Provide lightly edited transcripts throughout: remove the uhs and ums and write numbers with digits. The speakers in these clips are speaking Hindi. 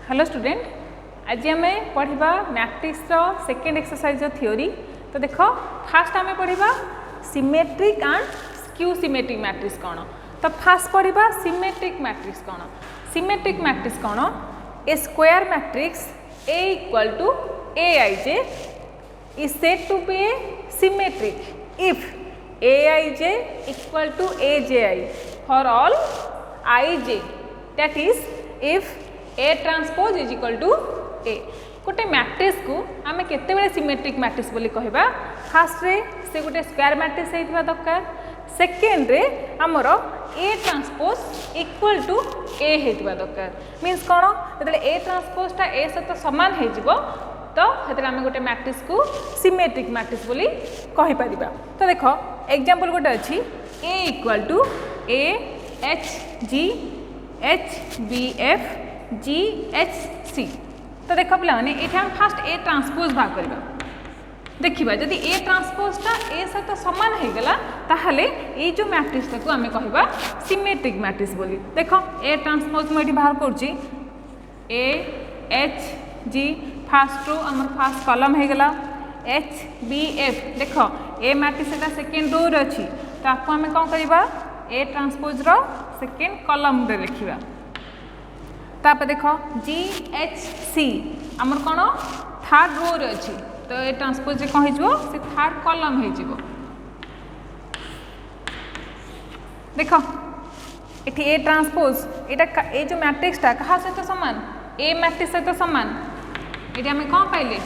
हेलो स्टूडेंट, आज आम पढ़ा मैट्रिक्स सेकेंड एक्सरसाइज थ्योरी। तो देख फास्ट आम पढ़ा symmetric and skew symmetric matrix कौन। तो फास्ट पढ़ा सिमेट्रिक मैट्रिक्स कौन। सिमेट्रिक मैट्रिक्स कौन? A square matrix A equal to Aij is said to be a symmetric if Aij equal to Aj for all Ij, that is if A transpose is equal to A। गोटे मैट्रिक्स को आम केते सिमेट्रिक मैट्रिक्स बोली कहबा? फास्ट रे से गोटे स्क्वायर मैट्रिक्स होइथिबा दरकार, सेकेंड रे हमर A transpose equal to A होइथिबा दरकार। मींस कोन? जतले A ट्रांसपोज ता A सहित समान हे जिवो तो हेतले आम गोटे मैट्रिक्स को सिमेट्रिक मैट्रिक्स बोली कहि परिबा। तो देखो एग्जांपल गोटे अछि A equal to A H G H B F G H C। तो देख पे हम फास्ट A ट्रांसपोज भाग करवा। देखा जदि A ट्रांसपोजटा A सहित सामान हो गला ताहले ये जो मैट्रिक्स को आम कहवा सिमेट्रिक मैट्रिक्स बोली। देख A ट्रांसपोज मुझे बाहर करुँची A H G फास्ट रू आम फास्ट कलम हो गला H B F। देख A मैट्रिक्स सेकेंड रो रे अच्छी तो आपको आम कौन करवा A ट्रांसपोज रो सेकेंड कलम रे लिखा। तापर देख G H C आमर कौन थर्ड रो रे अच्छी तो ए ट्रांसपोज कौन हो से थर्ड कलम हो। देख ये ए ट्रांसपोज यहाँ ए जो मैट्रिक्सटा क्या सहित सामान ए मैट्रिक्स सहित सामान। ये आम कौन पाइले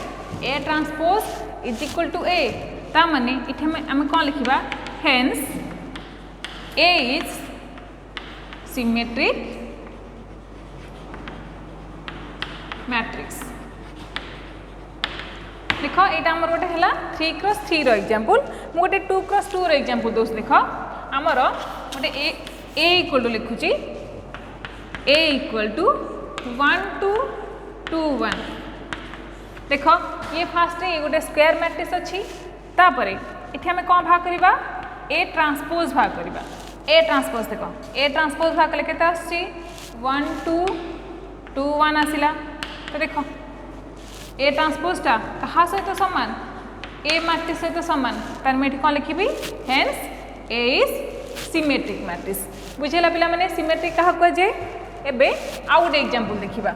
A transpose is equal to A ता माने ये आम कौन लिखा hence A is symmetric matrix. देख यहाँ आमर गोटे है 3x3 एग्जांपल गोटे 2x2 एग्जांपल दोस्त। देख आमर गोटे A इक्वल टू लिखुची A इक्वल टू 1 2 2 1। देख ये फास्ट ये गोटे स्क्वायर मैट्रिक्स अच्छी तापर ये आम कौन भाग करवा A ट्रांसपोज भाग करवा। A ट्रांसपोज देख A ट्रांसपोज भाग कले केते आसी 1 2 2 1 आसिला। तो देख ए ट्रांसपोजटा क्या सहित सामान ए मैट्रिक्स सहित सामान तार मैं कौन लिखी hence A is symmetric matrix. बुझेला पिला माने सिमेट्रिक क्या कहुए। एबे आउ गोटे एग्जांपल देखिबा।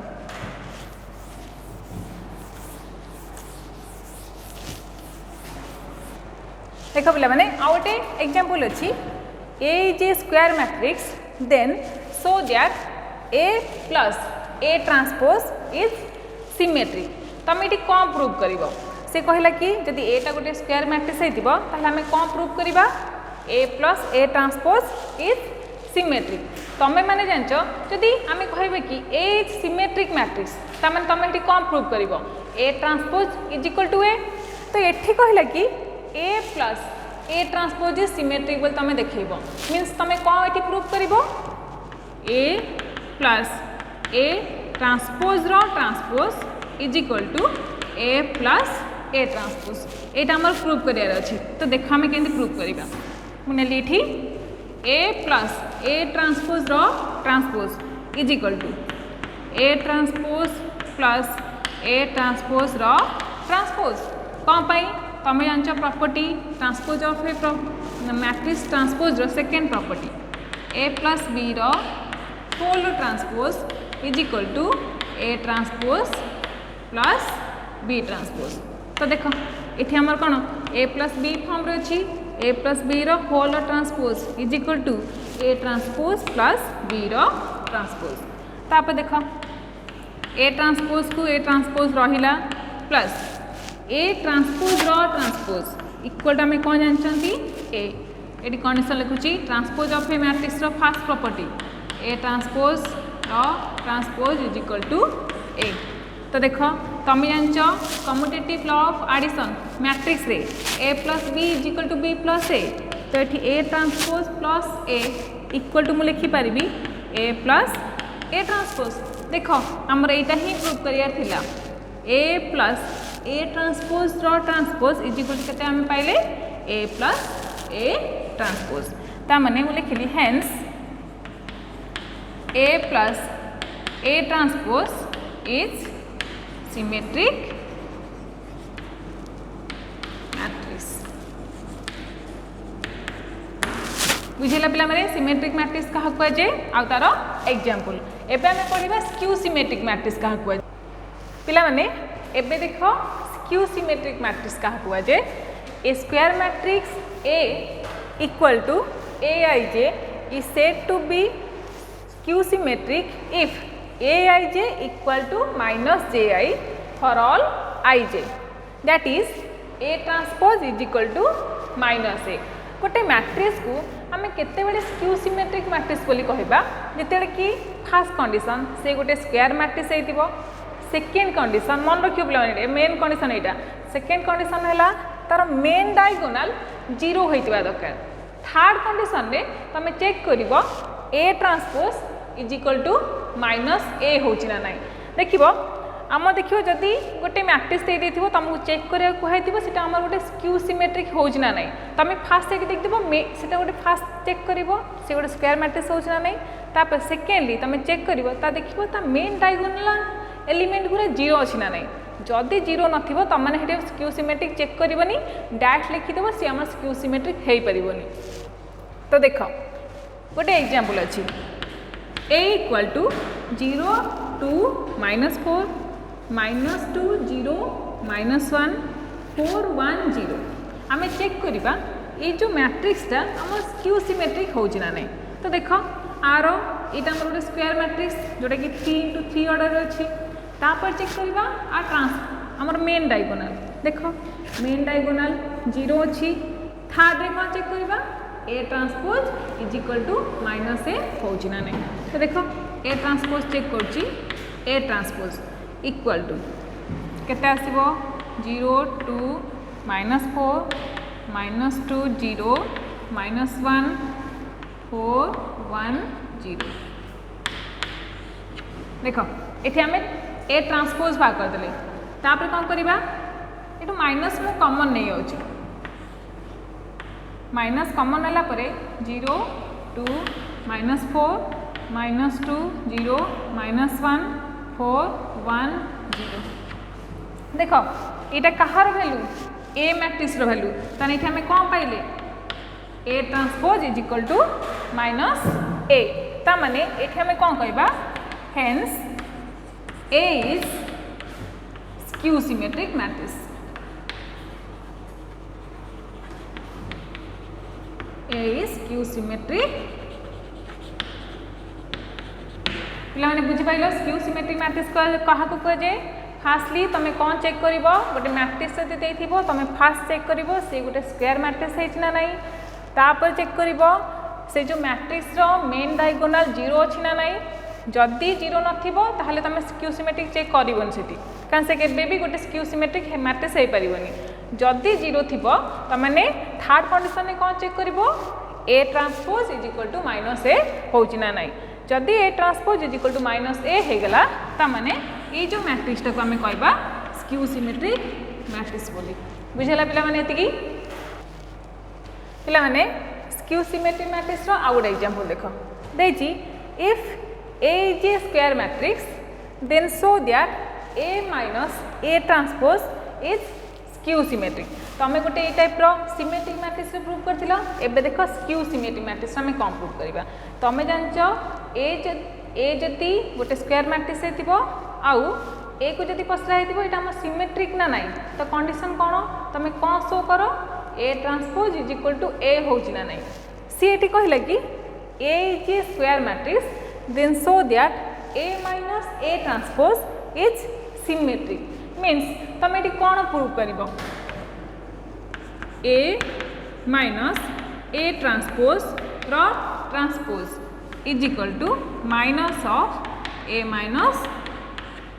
देख पिला माने आउ गोटे एग्जांपल अछि A is a square matrix then so that A plus A transpose is symmetric. तो आम ये कौन प्रूव कर से कहला कि जदि एटा गोटे स्क्वायर मैट्रिक्स होइतिबो ताहले आम कौन प्रूव करबा A plus A transpose is symmetric. तमे माने जानचो जदि आम कहबे कि ए इज सिमेट्रिक मैट्रिक्स ता माने तमे ये कौन प्रूव करबो A transpose is equal to A. तो एठी कहला कि A plus A transpose is symmetric बोल तमे देखैबो। मींस तमे कौन एठी प्रूव करबो ए प्लस ए ट्रांसपोज रो transpose is equal to A plus A transpose. यहाँ आम प्रूव करार अच्छे। तो देख आम के प्रूव करवा मुझे ये ए प्लस ए ट्रांसपोज रो transpose is equal to A transpose plus A transpose रो ट्रांसपोज। कौन पाई तुम जान property transpose of a matrix transpose रो second property A plus B रो whole transpose is equal to A transpose plus B transpose. तो देख ये आमर कौन ए प्लस बी फॉर्म रे अच्छी ए प्लस बी रो whole transpose is equal to A transpose plus B रो ट्रांसपोज। तापर देख ए ट्रांसपोज को ए ट्रांसपोज रहिला प्लस ए ट्रांसपोज रो ट्रांसपोज इक्वल टू आम कौन जानते ए ये कंडीशन लिखुची ट्रांसपोज ऑफ ए मैट्रिक्स रो फर्स्ट प्रॉपर्टी ए ट्रांसपोज रो transpose is equal to A. तो देख तुम जान commutative law of addition matrix रे A plus B is equal to B plus A. तो ये A transpose plus A equal to मुझे लिखिपारि ए प्लस ए ट्रांसपोज। देख आमर यहाँ ही प्रूव करार ए प्लस ए ट्रांसपोज रो ट्रांसपोज इज इक्वल टू के पाइले ए प्लस ए ट्रांसपोज। ता माने मुझे लिखिली hence A plus A transpose is symmetric matrix. बुझेला पिला माने सिमेट्रिक मैट्रिक्स कहा कुआ जे आ तार एग्जांपल। एबे हमें पढिबा स्क्यू सिमेट्रिक मैट्रिक्स कहा कुआ पिला माने। एबे देखो स्क्यू सिमेट्रिक मैट्रिक्स कहा कुआ जे A square matrix A equal to aij is said to be skew symmetric if aij equal to minus ji for all ij, that is a transpose is equal to minus a। गोटे मैट्रिक्स को आम केते स्क्यू सिमेट्रिक मैट्रिक्स बोली कहबा जेते कि फर्स्ट कंडीशन से गोटे स्क्वायर मैट्रिक्स हेतिबो। सेकेंड कंडीशन मन रखियो पिला मेन कंडीशन एटा। सेकेंड कंडीशन हैला तार मेन डायगोनल 0 होइतिबा दरकार। थर्ड कंडीशन रे तुम चेक करिवो A transpose is equal to minus A होची ना नाही। देखिबो आम देखियो जदि गोटे मैट्रिक्स दे देथिबो तुमको चेक करिया कहैतिबो सेटा हमर गोटे स्क्यू सिमेट्रिक होची ना नाही। तुम फास्ट चेक देखिबो सेटा गोटे फास्ट चेक करिवो से गोटे स्क्वायर मैट्रिक्स होची ना नाही। तापर सेकेंडली तुम चेक करिवो ता देखिबो ता मेन डायगोनल एलिमेंट गुरा 0 अछि ना नाही। जदि 0 नथिबो त माने हेटे स्क्यू सिमेट्रिक चेक करिवोनी डायरेक्ट लिखि देबो से हमर स्क्यू सिमेट्रिक हेई परिवोनी। तो देख गोटे एग्जांपल अछि a इक्वल टू 0 2 -4 -2 0 -1 4 1 0। आम चेक करवा ये जो मैट्रिक्सटा आम स्क्यू सिमेट्रिक होची ना नहीं। तो देख आर यहाँ आम गोटे स्क्वायर मैट्रिक्स जोटा कि 3 into 3 ऑर्डर अच्छी। तापर चेक करवा आ आमर मेन डायगोनल देख मेन डायगोनल 0 अच्छी। थर्ड रे कौन चेक करवा A transpose is equal to minus A होची ना नहीं। तो देख ए ट्रांसपोज चेक करची ए ट्रांसपोज इक्वल टू केते आसीबो 0 2 -4 -2 0 -1 4 1 0। देख ये आम ए ट्रांसपोज बाहर करदे तापर कौन करवा ये माइनस मु कॉमन नहीं आउची माइनस कॉमन है 0 2 -4 -2 0 -1 4 1 0। देख यहाँ कहार भैल्यू ए मैट्रिक्स भैल्यू ताने ये आम कौन पाइले A transpose is equal to minus A. ता माने ये आम कौन कहबा hence A is skew symmetric matrix. A is skew symmetric. पिला माने बुझी पाइलो स्क्यू सिमेट्रिक मैट्रिक्स कहा को कह जे फास्टली तुम कौन चेक करिवो गोटे मैट्रिक्स जदि देइथिबो तुम फास्ट चेक करिवो से गोटे स्क्वायर मैट्रिक्स हेछि ना नाही। तापर चेक करिवो से जो मैट्रिक्स रो मेन डायगोनल 0 अछि ना नाही। जदि 0 नथिबो ताहले तुम स्क्यू सिमेट्रिक चेक करिवोन सेठी कारण से केबे भी गोटे स्क्यू सिमेट्रिक मैट्रिक्स हेइ परिवोनी। जदि 0 थिबो त माने थर्ड कंडीशन में कौन चेक करिवो A transpose is equal to minus A होची ना नाही। जदि A transpose is equal to minus A हे गला त माने ये जो मैट्रिक्सटा को आम कहबा स्क्यू सिमेट्रिक मैट्रिक्स बोली। बुझेला पिला माने एतिकी पिला माने स्क्यू सिमेट्रिक मैट्रिक्स रो आ गोटे एग्जांपल देखो देछि if A is a square matrix then show that A minus A transpose is skew symmetric। तो आम गोटे ये टाइप रो सिमेट्रिक मैट्रिक्स प्रूव करथिलो। एबे देखो स्क्यू सिमेट्रिक मैट्रिक्स आम कौन प्रूव करबा तुम जानचो ए जति गोटे स्क्वायर मैट्रिक्स हेतिबो आउ ए को जति पसरा हेतिबो एटा हम सिमेट्रिक ना नाही। तो कंडीशन कोन तुम कौन शो करो A transpose is equal to A होची ना नाही। सी एटी कहला कि A is a square matrix then show that A minus A transpose is symmetric means तुम ये कौन प्रूव करिवो A minus A transpose रो transpose is equal to minus of A minus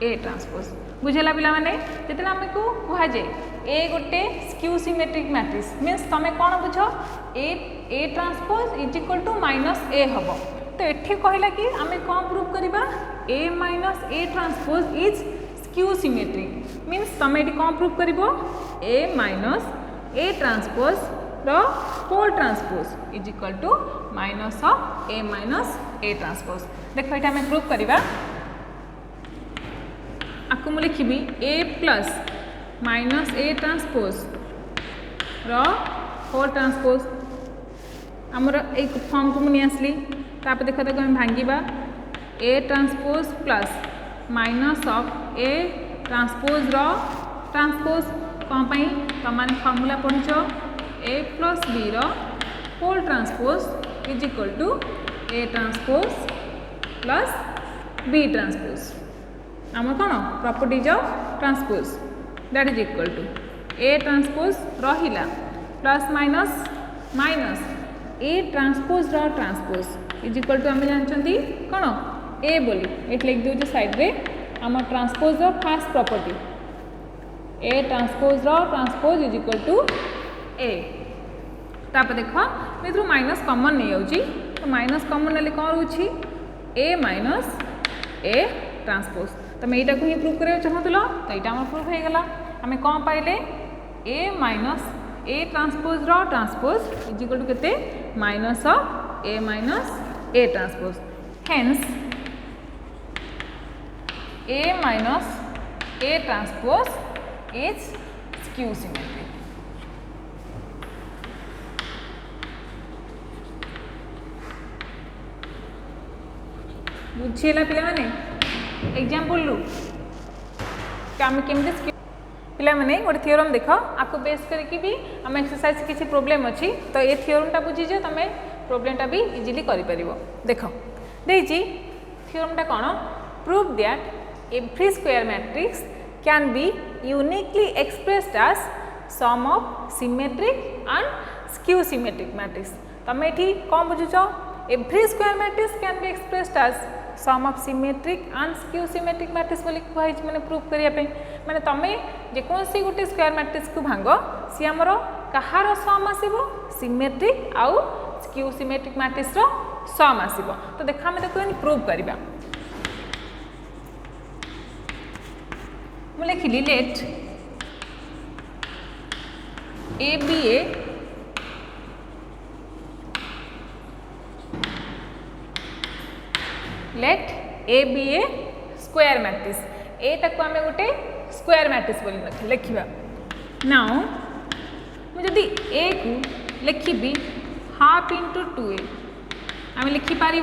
A transpose। बुझेला पिला माने जेते हमको कहा जाए ए गोटे स्क्यू सिमेट्रिक मैट्रिक्स मीन्स तुम कौन बुझ A transpose is equal to minus A हम। तो ये कहला कि आम कौन प्रूव करवा A minus A transpose is skew symmetric means तुम ये कौन प्रूव कर ए माइनस ए ट्रांसपोज रो whole transpose is equal to minus of A minus A transpose. देखो ये आम प्रूव करवा आपको मुझे लिखी A plus minus A transpose whole transpose आमर एक फॉर्म को मुझे आसली तापर देख ताको हम भांगिबा A transpose plus minus of A transpose transpose कौन पाई तुम फॉर्मूला पढ़ुच A plus B whole transpose is equal to A transpose plus B transpose आम कौन properties of transpose that is equal to A transpose रहिला plus minus minus A transpose transpose is equal to आम जानते कौन ए बोली ये लिख दूँ साइड्रे आम transpose first property A transpose transpose is equal to A तापर देख मैं माइनस कॉमन नहीं जाऊँगी तो माइनस कॉमन ना कौन रोची ए माइनस ए ट्रांसपोज तुम यहाँ को ही प्रूव करा चाहूल तो यहाँ आम प्रूफ हो गला आम कौन पाइले A minus A transpose transpose is equal to केते minus of A minus A transpose hence A minus A transpose is skew symmetric बुझीला पिला माने एग्जांपल लू आम केमती पिला माने गोटे थियोरम देख आपको बेस करके भी आम एक्सरसाइज किसी प्रोब्लेम अच्छी तो ये थियोरमटा बुझीजे तुम प्रोब्लेमटा भी इजिली कर देख देखिए थियोरमटा कौन prove that every square matrix can be uniquely expressed as sum of symmetric and skew symmetric matrix तुम ये कौन बुझुच every square matrix can be expressed as sum of symmetric and skew symmetric matrix बोली कहुई मैंने प्रूव करने माने तुम जेकोसी गोटे स्क्वायर मैट्रिक्स को भांग सी आमर कहार सम आसो सिमेट्रिक आउ स्क्यू सिमेट्रिक मैट्रिक्स सम आसो तो देख आम देखो प्रूव करवा मुझे लिखिली let A be A let A be a square matrix एटा को आम गोटे स्क्वायर मैट्रिक्स बोली लिखा नाउ मुझे ए को लिखी हाफ इंटू 2a आम लिखिपर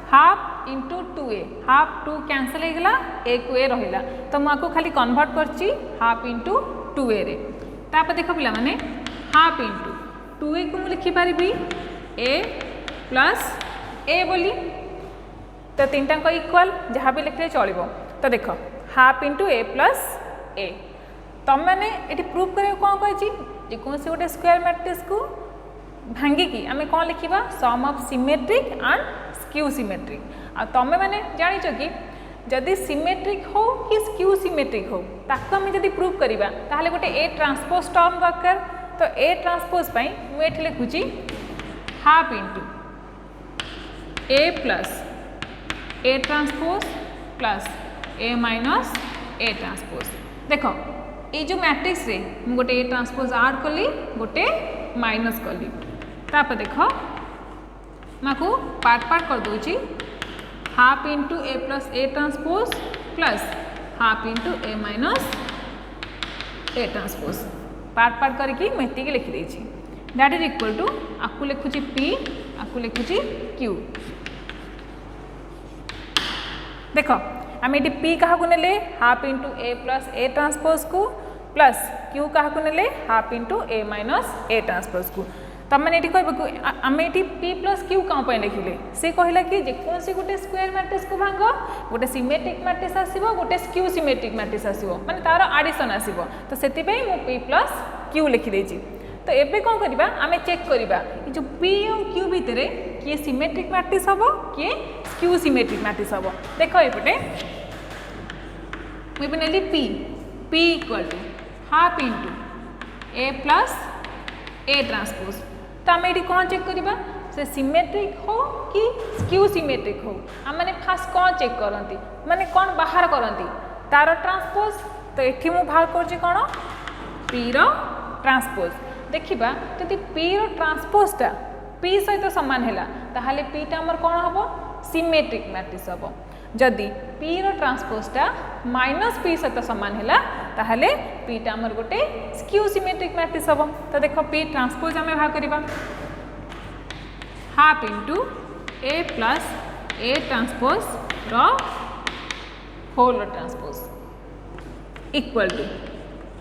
half into 2a half 2 cancel होगा ए को ए रहा तो मुझे खाली कन्वर्ट करची हाफ इंटू 2a रे तापर देख पिला माने हाफ इंटू 2a को मुझे लिखिपर ए प्लस ए बोली तो तीन टाक इक्वाल जहाँ भी लिखले चलो तो देख हाफ इंटू ए प्लस ए तुम मैंने ये प्रूव कर कौन कही जेकोसी गोटे स्क्वायर मैट्रिक्स को भांगिकी आम कौन लिखा sum of symmetric and skew symmetric आ तुम मैंने जाच कि जदि सिमेट्रिक हो कि स्क्यू सिमेट्रिक हो ताको आम जब प्रूव करवा ताहले गोटे ए ट्रांसपोज टर्म दरकार तो ए ट्रांसपोज मुझे लिखुची half into A plus A transpose plus A minus A transpose देख ये जो मैट्रिक्स रे मु गोटे ए ट्रांसपोज आड कली गोटे माइनस कली तापर देख माको पार्ट पार्ट कर दूची half into A plus A transpose plus half into A minus A transpose part part करके मुझे लिखी देछि दैट इज इक्वल टू आपको लिखुची पी आपको लिखुची क्यू देख आम ये पी क्या ने half into A plus A transpose को प्लस क्यू क्या ने half into A minus A transpose को तुम मैंने ये कह आम ये पी प्लस क्यू कौन लिखिले सी कहला कि जेकोसी गोटे स्क्वायर मैट्रिक्स को भांग गोटे सिमेट्रिक मैट्रिक्स आसो गोटे स्क्यू सिमेट्रिक मैट्रिक्स आसो माने तार आडिशन आसो तो से मु पी प्लस क्यू लिखिदेची तो एबे कौन करवा आम चेक करवा जो पी और क्यू भितर किए सिमेट्रिक मैट्रिक्स हम किए स्क्यू सिमेट्रिक मैट्रिक्स हम देख ये मुझे नेली P P equal to half into A plus A transpose तो आम ये कौन चेक करवा से सिमेट्रिक हो कि स्क्यू सिमेट्रिक हो आम मैंने फास्ट कौन चेक करती माने कौन बाहर करती तार ट्रांसपोज तो ये मुझे बाहर कर पी रो ट्रांसपोज देखा जदि पी रो ट्रांसपोजटा पी सहित सामान है ताहले पीटा आमर कौन हम सिमेट्रिक मैट्रिक्स हम जदि पी रो ट्रांसपोजटा माइनस पी सहित सामान है ताहले पीटा आमर गोटे स्क्यू सिमेट्रिक मैट्रिक्स हम। तो देख पी ट्रांसपोज आम भाग करवा half into A plus A transpose रो whole transpose equal to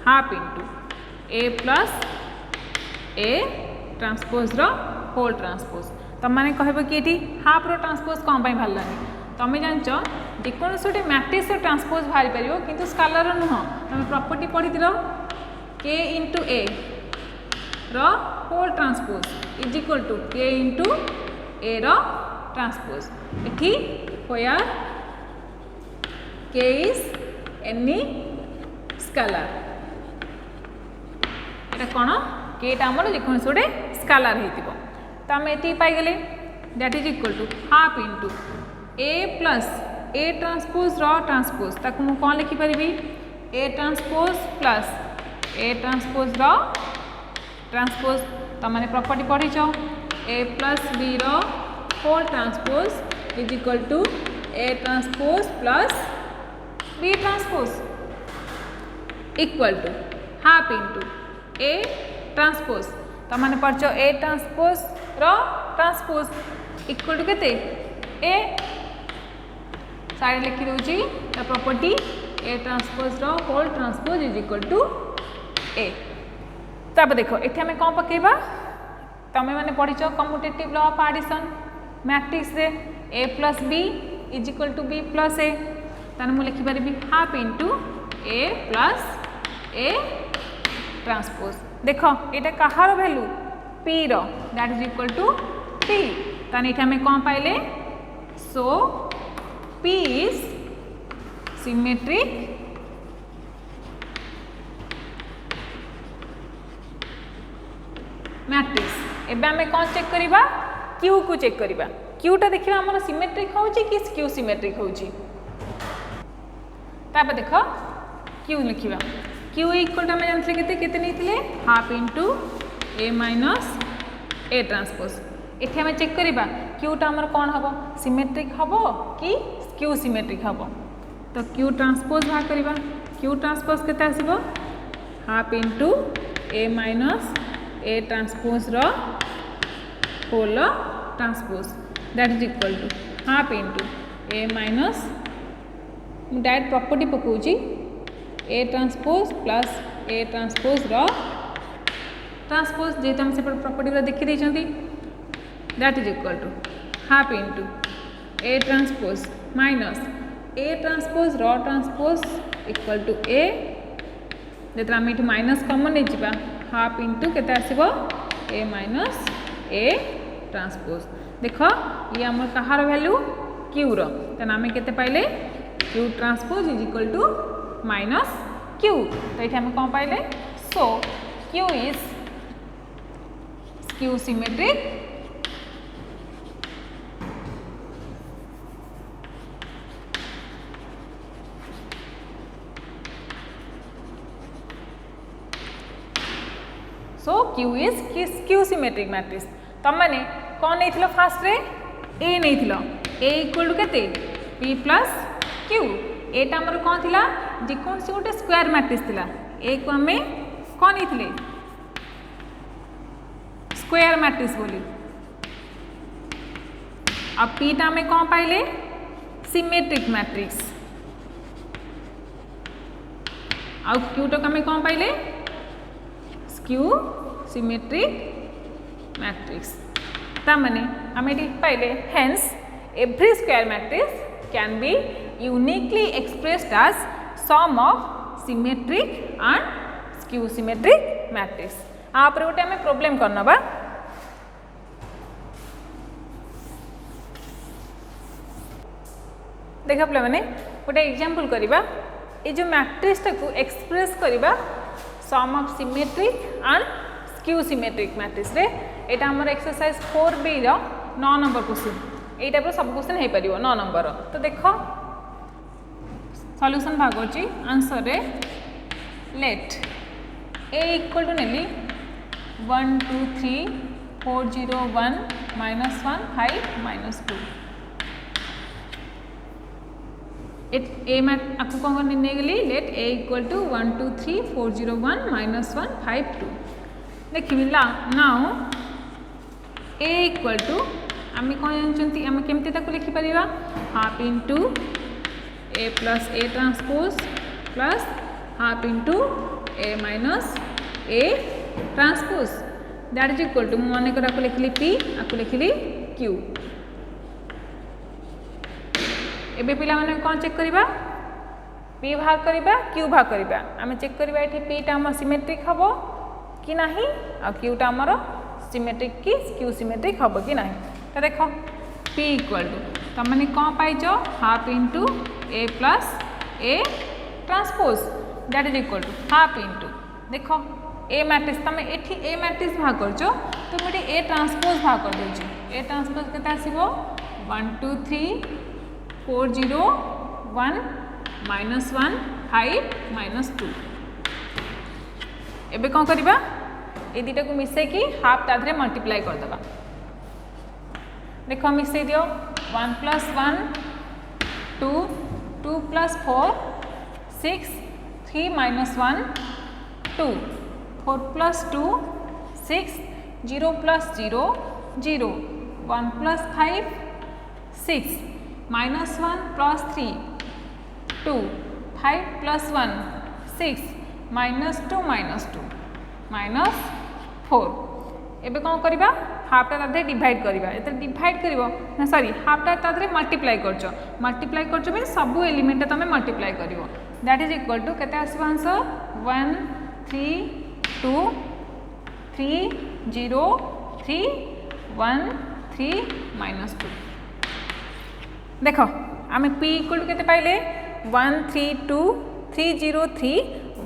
half into A plus A transpose रो होल ट्रांसपोज। तुम मैंने कह कि ये हाफ रो ट्रांसपोज कौन पर बाहरलानी तुम्हें जानच जेकोसी गोटे मैट्रिक्स ट्रांसपोज बाहरी पार कि स्केलर नुह तुम प्रॉपर्टी पढ़ी के इंटू ए रो whole transpose is equal to k into A रो ट्रांसपोज। इठी where k is any scalar एटा कौन केटा आमर जेकोसी गोटे स्केलर हो तो आम ये पाईगले that is equal to half into A plus A transpose रो ट्रांसपोज ताकू मु कौन लिखिपारि A transpose plus A transpose रो ट्रांसपोज तो मैंने प्रॉपर्टी पढ़ीच ए प्लस बी रो whole transpose is equal to A transpose plus B transpose equal to half into A transpose तो मैंने पढ़च ए ट्रांसपोज रो ट्रांसपोज इक्वल टू केते ए साइड लिखी दूची प्रॉपर्टी ए ट्रांसपोज रो whole transpose is equal to A. तब देखो ये आम कौन पकेबा तुम मैंने पढ़ीच commutative law of addition matrix रे A plus B is equal to B plus A ताने मु लिखि पारिबी half into A plus A transpose. देख ये कहार वैल्यू पी रो that is equal to P ताने ये आम कौन पाइले so P is symmetric matrix. एबे आमे कौन चेक करिबा Q को चेक करिबा Q टा देखिबा हमर सिमेट्रिक होउची कि स्क्यू सिमेट्रिक होउची। तापर देखो Q लिखिबा Q इक्वल टू आमे जानथले केते केते नैथिले half into A minus A transpose. एठी आमे चेक करिबा Q टा हमर कोन हबो सिमेट्रिक हबो कि स्क्यू सिमेट्रिक हबो। तो Q ट्रांसपोज भाग करिबा Q ट्रांसपोज केते आसीबो half into A minus A transpose रो whole transpose that is equal to half into A minus direct property पकाउची A transpose plus A transpose रो ट्रांसपोज जेहेतु हम से प्रॉपर्टी देखी देइछंती that is equal to half into A transpose minus A transpose रो ट्रांसपोज इक्वल टू ए जेतरा हम इठ माइनस कॉमन नहीं जिबा हाफ इंटू केते आसीबो ए माइनस ए ट्रांसपोज। देखो ये हमर कहार वैल्यू क्यू रो त नामे केते पाइले Q transpose is equal to minus Q. तो ये हम कौन पाइले so Q is skew symmetric so Q is skew symmetric matrix. तुम मैंने कौन नहीं फास्ट रे ए नहीं ए इक्वल टू केते P प्लस Q एटा हमर कौन थिला जेकोसी गोटे स्क्वायर मैट्रिक्स थिला ए को हमें कौन नहीं स्क्वायर मैट्रिक्स बोली अब P टा हमें कौन पाइले सिमेट्रिक मैट्रिक्स आ Q टा हमें कौन पाइले स्क्यू सिमेट्रिक मैट्रिक्स। तामाने आम ये पाइले hence every square matrix can be uniquely expressed as sum of symmetric and skew symmetric matrix. आप गोटे आम प्रोब्लेम करनबा देखा पे मैंने गोटे एग्जांपल करवा ये जो मैट्रिक्स को एक्सप्रेस करवा sum of symmetric and skew symmetric matrix रे एटा हमर एक्सरसाइज 4b रो 9 नंबर क्वेश्चन ए टाइप रो सब क्वेश्चन हे परियो 9 नंबर तो देखो सॉल्यूशन भाग होची आंसर रे लेट a इक्वल टू नेली 1 2 3 4 0 1 -1 5 -2 ए मैट आपको कौन निर्णय गली लेट ए इक्वल टू 1 2 3 4 0 1 -1 5 2 देखिए नाउ ए इक्वल टू आम कौन जानते आम केमती लिखिपर half into A plus A transpose plus half into A minus A transpose that is equal to मनेकर आपको लिखली पी आपको लिखली क्यू एबे पिला माने कौन चेक करबा पी भाग करबा क्यू भाग करबा आम चेक करबा एठी पी टा हम सिमेट्रिक हबो कि नाही आ क्यू टा हमर सिमेट्रिक कि क्यू सिमेट्रिक हबो कि नाही तो देखो पी इक्वल टू तो माने कौन पाइजो half into A plus A transpose that is equal to half into देखो ए मैट्रिक्स तुम एठी ए मैट्रिक्स भाग करजो तो मुझे ए ट्रांसपोज भाग कर देछि ए ट्रांसपोज केते आसीबो 1 2 3 4 0 1 -1 5 -2 एबे कौन करबा ए दुटा को मिसे कि हाफ ता धरे मल्टीप्लाई कर देबा देखो मिसे दियो 1 + 1 2 2 + 4 6 3 -1 2 4 + 2 6 0 + 0 0 1 + 5 6 -1 + 3 2 5 + 1 6 -2 -4 एबे कौन करबा हाफ टा तादे डिवाइड करबा एते डिवाइड करबो ना सॉरी हाफ टा तादे मल्टीप्लाई करछो में सब एलिमेंट तमे मल्टीप्लाई करबो दैट इज इक्वल टू केते आसीबो आंसर 1 3 2 3 0 3 1 3 -2 देखो आम p इक्वल टू केते पाइले 1 3 2 3 0 3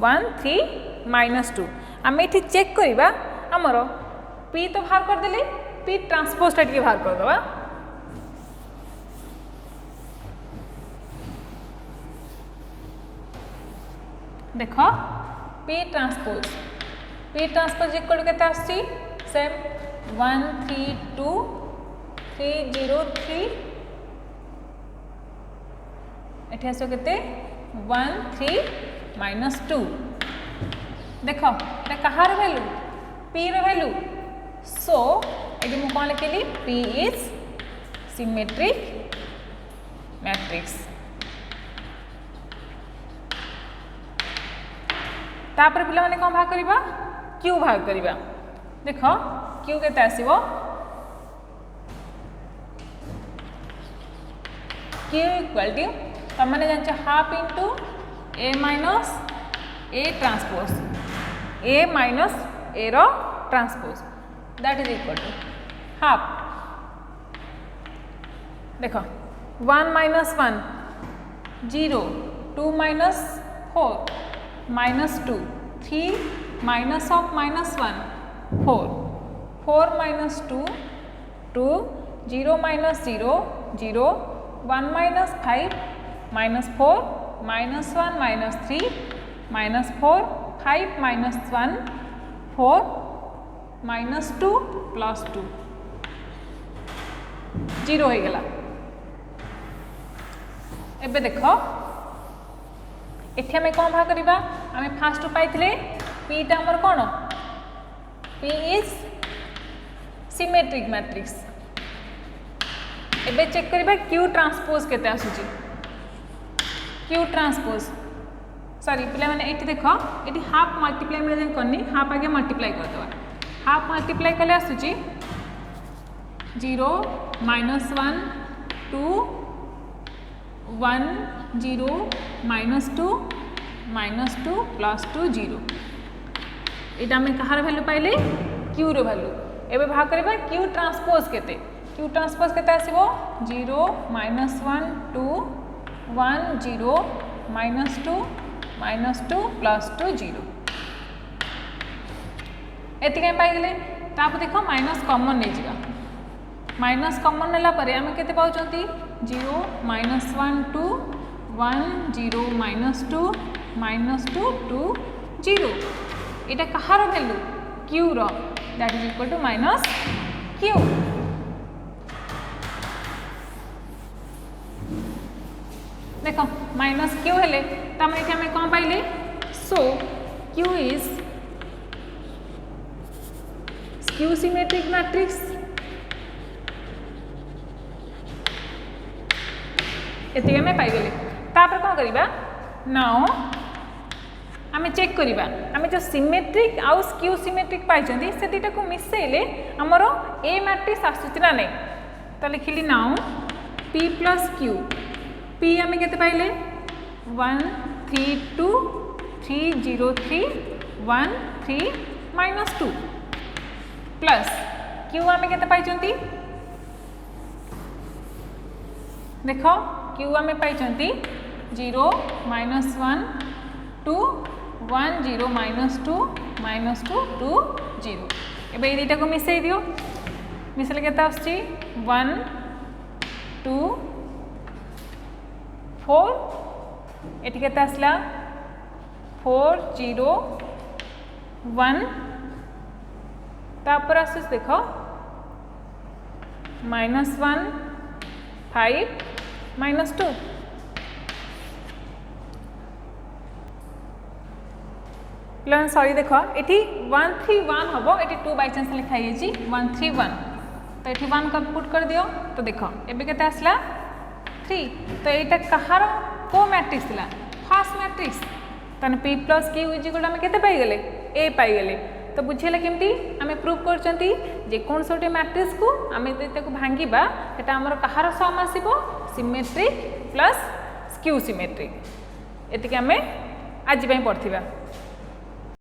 1 3 -2 आम ये चेक करवा आमर p तो बाहर कर देले p ट्रांसपोज टा टिके बाहर कर दवा देखो p ट्रांसपोज इक्वल टू केते आसी सेम 1 3 2 3 0 3 एठी आसो केते 1 3 -2 देखो ये कहार वैल्यू p रो वैल्यू सो ये मु कौन लिखली p इज सिमेट्रिक मैट्रिक्स तापर पिला माने कौन भाग करबा q भाग करबा देखो q केते आसीबो q इक्वल टू तब मैंने जान half into A minus A transpose A minus A रो transpose that is equal to half देखो 1 -1 0 2 -4 -2 3 -1 4 4 -2 2 0 -0 0 1 -5 -4 -1 -3 -4 5 -1 4 -2 +2 0 हो गला एबे देखो एठी हमें कौन भाग करबा हमें फास्ट पाइथिले p टा हमर कोन p इज सिमेट्रिक मैट्रिक्स एबे चेक करबा q ट्रांसपोज केते आसुची q ट्रांसपोज सॉरी पिला माने एठी देखो एठी हाफ मल्टीप्लाई में जन करनी हाफ आगे मल्टीप्लाई कर दवा हाफ मल्टीप्लाई कले आसुची 0 -1 2 1 0 -2 -2 +2 0 एटा में कहार वैल्यू पाइले q रो वैल्यू एबे भाग करबा q ट्रांसपोज केते q ट्रांसपोज केते आसीबो 0 -1 2 1 0 -2 -2 +2 0 एति कहीं पाई गले ताप देखो माइनस कॉमन नहीं जिगा माइनस कॉमन नेला परे हम केते पाउचंती 0 -1 2 1 0 -2 -2 2 0 एटा कहार वैल्यू q रो that is equal to -q देखो माइनस क्यू हेले तो ये आम कौन पाइले so Q is skew symmetric matrix ये आम पाइगले तापर कौन करवा नाउ आम चेक करवा आम जो सिमेट्रिक आउ स्क्यू सिमेट्रिक पाई से दुटा को मिसेले आमर ए मैट्रिक्स आसूची ना नहीं तो लिखिली now P plus Q P आम के पाइले 1 3 2 3 0 3 1 3 माइनस 2 प्लस क्यू आम के पाई देख क्यू आम पाई 0 माइनस 1 2 1 0 माइनस 2 2 0 एबे ये को मिसई दियो मिसले केता आछी 1 2 4 एटी केता आसला 4 0 1 तापर आसुस देखो माइनस 1 5 माइनस 2 प्लस सॉरी देख ये 1 3 1 हम ये 2 बाई चांस लिखाई 1 3 1 तो ये 1 का पुट कर दियो तो देख एबे केते आसला 3 तो यहाँ कहार को मैट्रिक्स थिला फर्स्ट मैट्रिक्स तने P plus Q is equal आम केते पाइगले ए पाइगले तो बुझेला केमती आम प्रूव करचंती जे कौन सोटे मैट्रिक्स को आम को भांगिबा सेटा हमर कहार सम आसीबो सिमेट्रिक प्लस स्क्यू सिमेट्रिक एतिके आम आज पढ़थिबा।